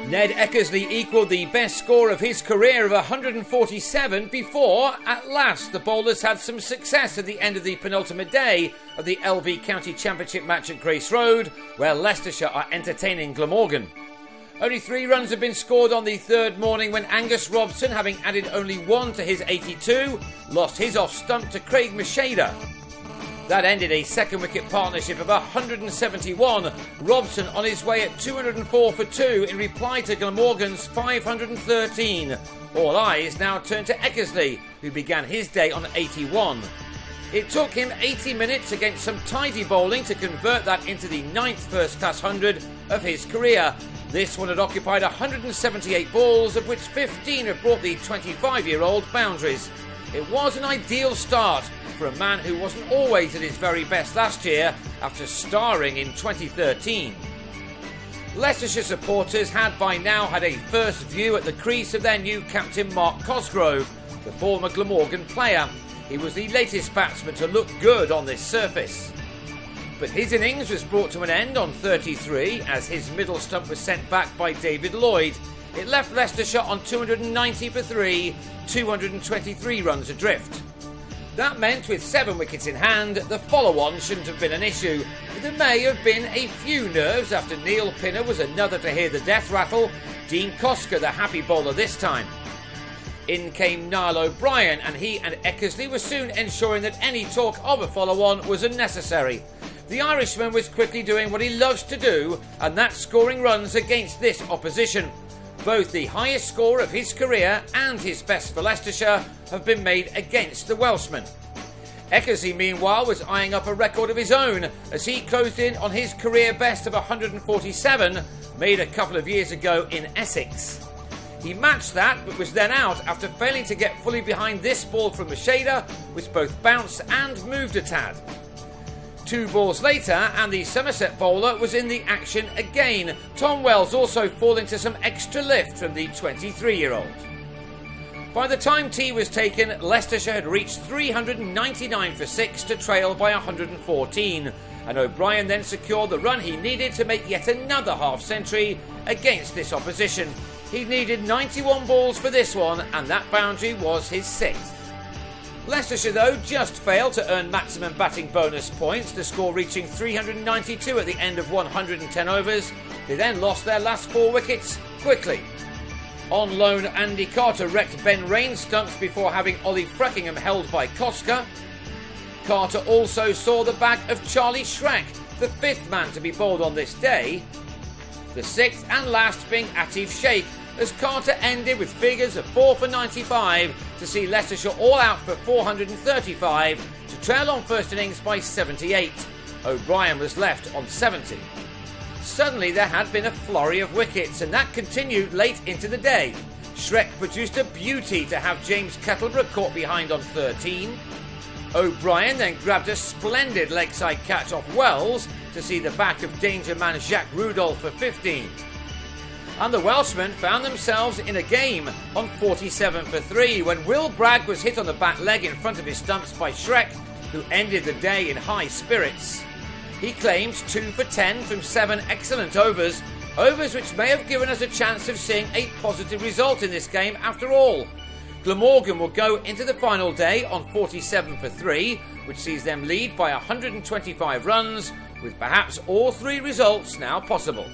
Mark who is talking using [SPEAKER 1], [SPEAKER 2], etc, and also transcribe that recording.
[SPEAKER 1] Ned Eckersley equalled the best score of his career of 147 before, at last, the bowlers had some success at the end of the penultimate day of the LV County Championship match at Grace Road, where Leicestershire are entertaining Glamorgan. Only 3 runs had been scored on the third morning when Angus Robson, having added only 1 to his 82, lost his off stump to Craig Macheda. That ended a second wicket partnership of 171, Robson on his way at 204 for 2 in reply to Glamorgan's 513. All eyes now turn to Eckersley, who began his day on 81. It took him 80 minutes against some tidy bowling to convert that into the 9th first-class 100 of his career. This one had occupied 178 balls, of which 15 have brought the 25-year-old boundaries. It was an ideal start for a man who wasn't always at his very best last year after starring in 2013. Leicestershire supporters had by now had a first view at the crease of their new captain Mark Cosgrove, the former Glamorgan player. He was the latest batsman to look good on this surface. But his innings was brought to an end on 33 as his middle stump was sent back by David Lloyd. It left Leicestershire on 290 for 3, 223 runs adrift. That meant with 7 wickets in hand, the follow-on shouldn't have been an issue, but there may have been a few nerves after Neil Pinner was another to hear the death rattle, Dean Kosker the happy bowler this time. In came Niall O'Brien, and he and Eckersley were soon ensuring that any talk of a follow-on was unnecessary. The Irishman was quickly doing what he loves to do, and that's scoring runs against this opposition. Both the highest score of his career and his best for Leicestershire have been made against the Welshman. Eckersley, meanwhile, was eyeing up a record of his own as he closed in on his career best of 147, made a couple of years ago in Essex. He matched that, but was then out after failing to get fully behind this ball from Macheda, which both bounced and moved a tad. 2 balls later, and the Somerset bowler was in the action again. Tom Wells also falling to some extra lift from the 23-year-old. By the time tea was taken, Leicestershire had reached 399 for 6 to trail by 114, and O'Brien then secured the run he needed to make yet another half-century against this opposition. He needed 91 balls for this one, and that boundary was his 6th. Leicestershire, though, just failed to earn maximum batting bonus points, the score reaching 392 at the end of 110 overs. They then lost their last 4 wickets quickly. On loan, Andy Carter wrecked Ben Rain's stumps before having Ollie Freckingham held by Kosker. Carter also saw the back of Charlie Schreck, the 5th man to be bowled on this day. The 6th and last being Atif Sheikh, as Carter ended with figures of 4 for 95 to see Leicestershire all out for 435 to trail on first innings by 78. O'Brien was left on 70. Suddenly there had been a flurry of wickets, and that continued late into the day. Schreck produced a beauty to have James Kettleborough caught behind on 13. O'Brien then grabbed a splendid leg side catch off Wells to see the back of danger man Jacques Rudolph for 15. And the Welshmen found themselves in a game on 47 for 3 when Will Bragg was hit on the back leg in front of his stumps by Schreck, who ended the day in high spirits. He claimed 2 for 10 from 7 excellent overs which may have given us a chance of seeing a positive result in this game after all. Glamorgan will go into the final day on 47 for 3, which sees them lead by 125 runs, with perhaps all 3 results now possible.